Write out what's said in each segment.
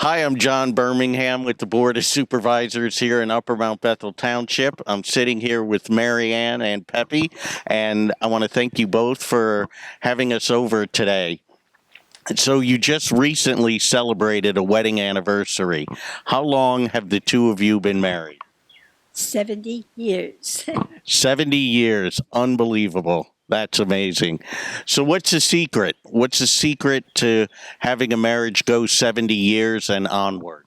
Hi, I'm John Bermingham with the Board of Supervisors here in Upper Mount Bethel Township. I'm sitting here with Mary Ann and Peppy, and I want to thank you both for having us over today. So you just recently celebrated a wedding anniversary. How long have the two of you been married? 70 years. 70 years. Unbelievable. That's amazing. So what's the secret? What's the secret to having a marriage go 70 years and onward?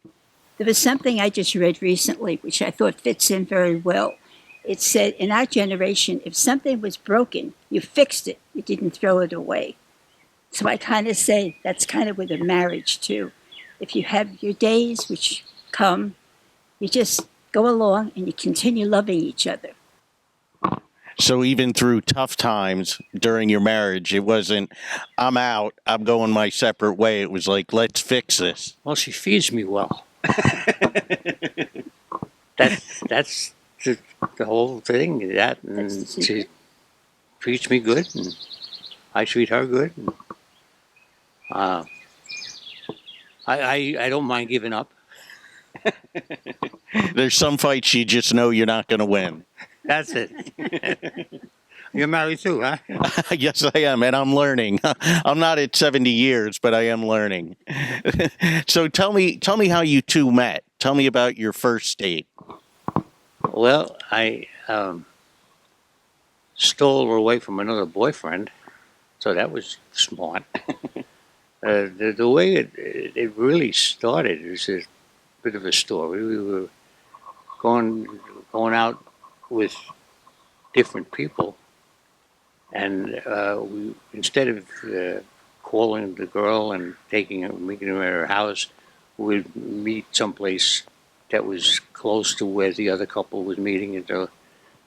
There was something I just read recently, which I thought fits in very well. It said, in our generation, if something was broken, you fixed it, you didn't throw it away. So I kind of say that's kind of with a marriage, too. If you have your days, which come, you just go along and you continue loving each other. So even through tough times during your marriage, it wasn't, I'm out, I'm going my separate way. It was like, let's fix this. Well, she feeds me well. that's the whole thing. That and she treats me good, and I treat her good. And, I don't mind giving up. There's some fights you just know you're not going to win. That's it. You're married too, huh? Yes, I am, and I'm learning. I'm not at 70 years, but I am learning. So tell me how you two met. Tell me about your first date. Well, I stole her away from another boyfriend, so that was smart. The way it really started is a bit of a story. We were going out with different people, and we, instead of calling the girl and meeting her at her house, we'd meet someplace that was close to where the other couple was meeting.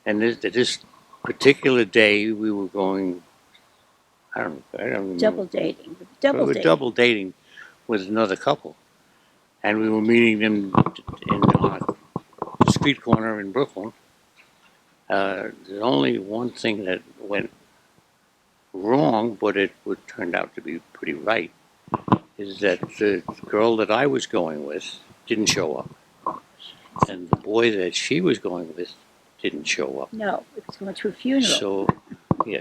And this particular day, we were going. I don't remember. Double dating. We were double dating with another couple, and we were meeting them in a street corner in Brooklyn. There's only one thing that went wrong, but it would turned out to be pretty right, is that the girl that I was going with didn't show up, and the boy that she was going with didn't show up. No, it was going to a funeral.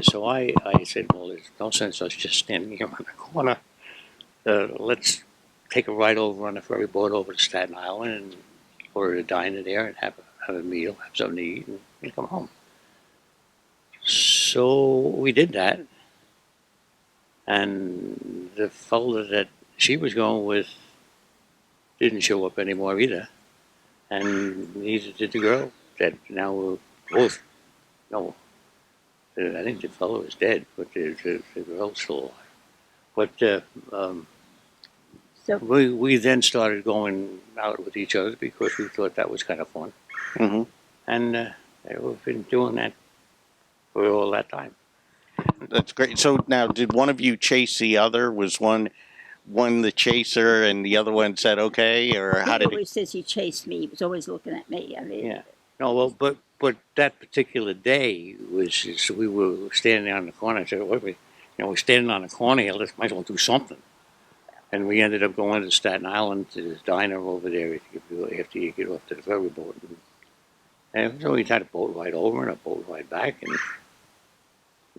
So I said, well, there's no sense us just standing here on the corner. Let's take a ride over on the ferry boat over to Staten Island and order a diner there and have a meal, have something to eat, and come home. So we did that, and the fellow that she was going with didn't show up anymore either, and neither did the girl. That now we're both, no, I think the fellow is dead, but the girl's still alive. But So we then started going out with each other because we thought that was kind of fun. Mm-hmm. And we've been doing that for all that time. That's great. So now, did one of you chase the other? Was one the chaser and the other one said okay, or how he did it? always says he chased me. He was always looking at me. I mean, Yeah. No, well, but that particular day was we were standing on the corner. I said, wait, we're standing on the corner here. Let's might as well do something. And we ended up going to Staten Island to this diner over there after you get off to the ferry boat. And so we had a boat ride over and a boat ride back, and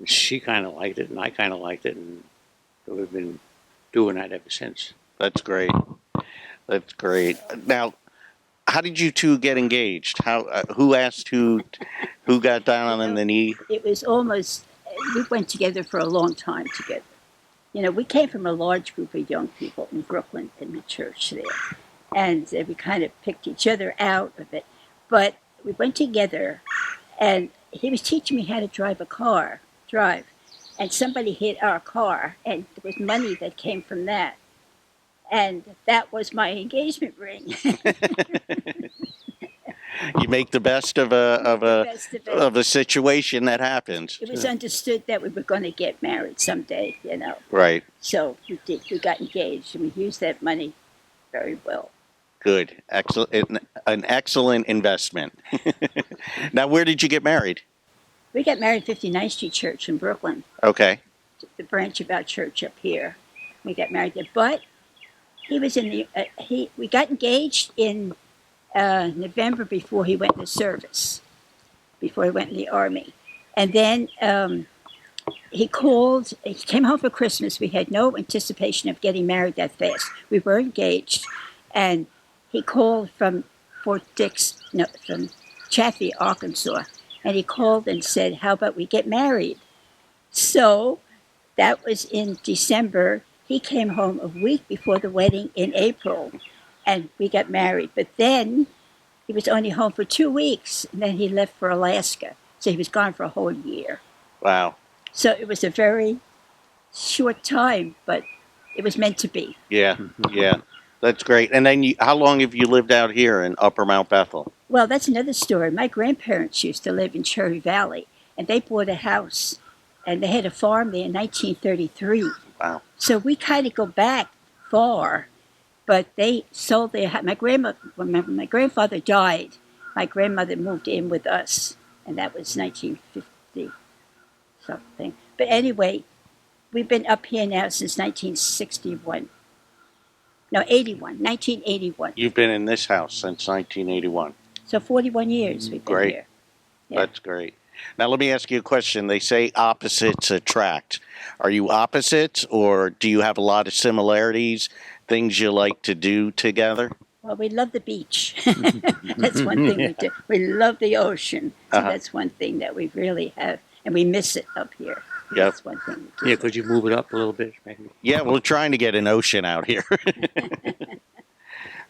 she kind of liked it, and I kind of liked it, and we've been doing that ever since. That's great. That's great. Now, how did you two get engaged? Who asked who got down on the knee? it was almost, we went together for a long time together. You know, we came from a large group of young people in Brooklyn in the church there. And we kind of picked each other out of it. But we went together, and he was teaching me how to drive. And somebody hit our car, and there was money that came from that. And that was my engagement ring. You make the best of a situation that happens. It was understood that we were going to get married someday, you know. Right. So we did. We got engaged, and we used that money very well. Good. Excellent. An excellent investment. Now, where did you get married? We got married at 59th Street Church in Brooklyn, Okay. the branch of our church up here. We got married there. But He was in the we got engaged in November before he went in the service, before he went in the army, and then he called. He came home for Christmas. We had no anticipation of getting married that fast. We were engaged, and he called from Fort Dix, no, from Chaffee, Arkansas, and he called and said, "How about we get married?" So that was in December. He came home a week before the wedding in April, and we got married. But then he was only home for 2 weeks, and then he left for Alaska. So he was gone for a whole year. Wow. So it was a very short time, but it was meant to be. Yeah. Yeah. That's great. And then how long have you lived out here in Upper Mount Bethel? Well, that's another story. My grandparents used to live in Cherry Valley, and they bought a house, and they had a farm there in 1933. Wow. So we kind of go back far, but they sold their house. When my grandfather died, my grandmother moved in with us, and that was 1950 something. But anyway, we've been up here now since 1961. No, 1981. You've been in this house since 1981. So 41 years we've been Great. here. Yeah. That's great. Now, let me ask you a question. They say opposites attract. Are you opposites, or do you have a lot of similarities, things you like to do together? Well, we love the beach. That's one thing we do. We love the ocean. So that's one thing that we really have, and we miss it up here. Yep. That's one thing we do. Yeah, could you move it up a little bit, maybe? Yeah, we're trying to get an ocean out here.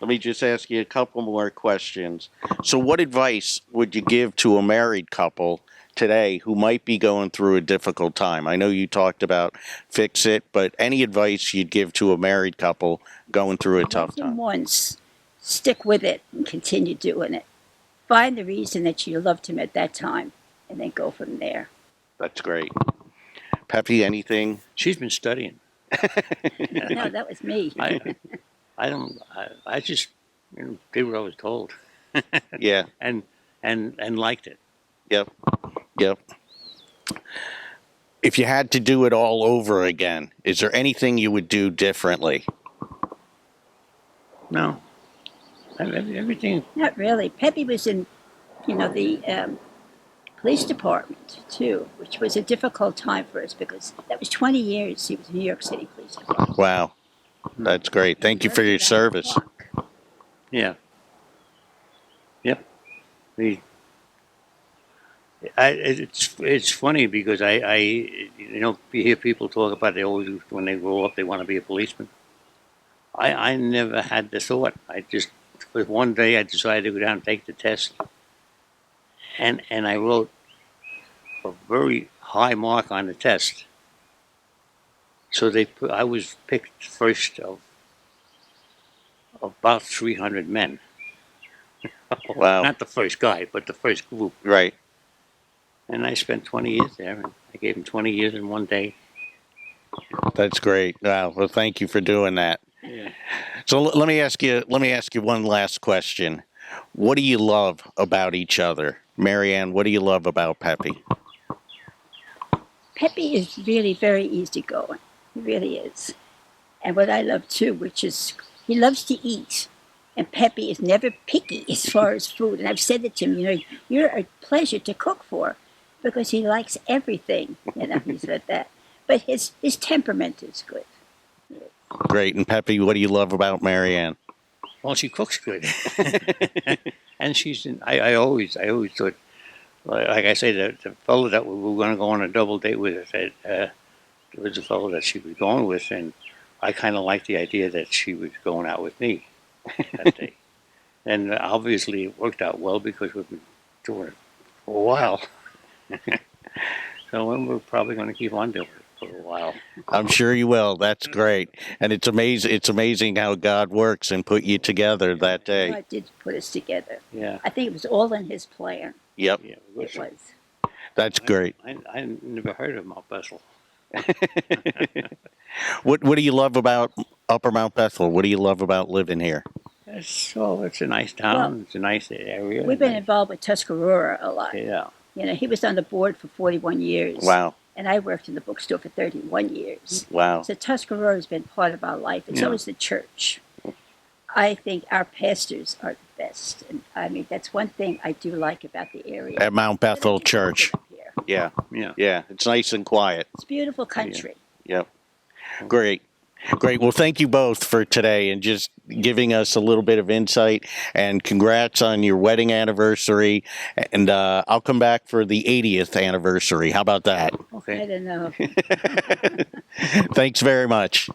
Let me just ask you a couple more questions. So what advice would you give to a married couple today who might be going through a difficult time? I know you talked about fix it, but any advice you'd give to a married couple going through a tough Love him time? once, stick with it, and continue doing it. Find the reason that you loved him at that time, and then go from there. That's great. Peppy, anything? She's been studying. No, that was me. I just, did what I was told. Yeah. And liked it. Yep. Yep. If you had to do it all over again, is there anything you would do differently? No. Everything. Not really. Peppy was in, the police department too, which was a difficult time for us because that was 20 years he was in New York City Police Department. Wow. That's great. Thank you for your service. Yeah. Yep. It's funny because you hear people talk about they always, when they grow up, they want to be a policeman. I never had the thought. One day I decided to go down and take the test. And I wrote a very high mark on the test. So I was picked first of about 300 men. Wow. Not the first guy, but the first group. Right. And I spent 20 years there. And I gave him 20 years in one day. That's great. Wow. Well, thank you for doing that. Yeah. So let me ask you one last question. What do you love about each other? Marianne, what do you love about Peppy? Peppy is really very easygoing. He really is. And what I love too, which is he loves to eat. And Peppy is never picky as far as food. And I've said it to him, you're a pleasure to cook for because he likes everything. He said that. But his temperament is good. Great. And Peppy, what do you love about Marianne? Well, she cooks good. And I always thought, like I say, the fellow that we were going to go on a double date with, there was a fellow that she was going with, and I kind of liked the idea that she was going out with me that day. And obviously it worked out well because we've been doing it for a while. So we're probably going to keep on doing it for a while. I'm sure you will. That's great. And it's amazing how God works and put you together that day. God did put us together. Yeah. I think it was all in his plan. Yep. Yeah, It was. That's great. I never heard of Mount Bethel. What do you love about Upper Mount Bethel? What do you love about living here? It's a nice town. Well, it's a nice area. We've been involved with Tuscarora a lot. Yeah. He was on the board for 41 years. Wow. And I worked in the bookstore for 31 years. Wow. So Tuscarora has been part of our life. It's always the church. I think our pastors are the best. And I mean, that's one thing I do like about the area. At Mount Bethel Church. Here. Yeah, Yeah. yeah. It's nice and quiet. It's beautiful country. Yep. Great. Great. Well, thank you both for today and just giving us a little bit of insight. And congrats on your wedding anniversary. And I'll come back for the 80th anniversary. How about that? I Okay. don't know. Thanks very much.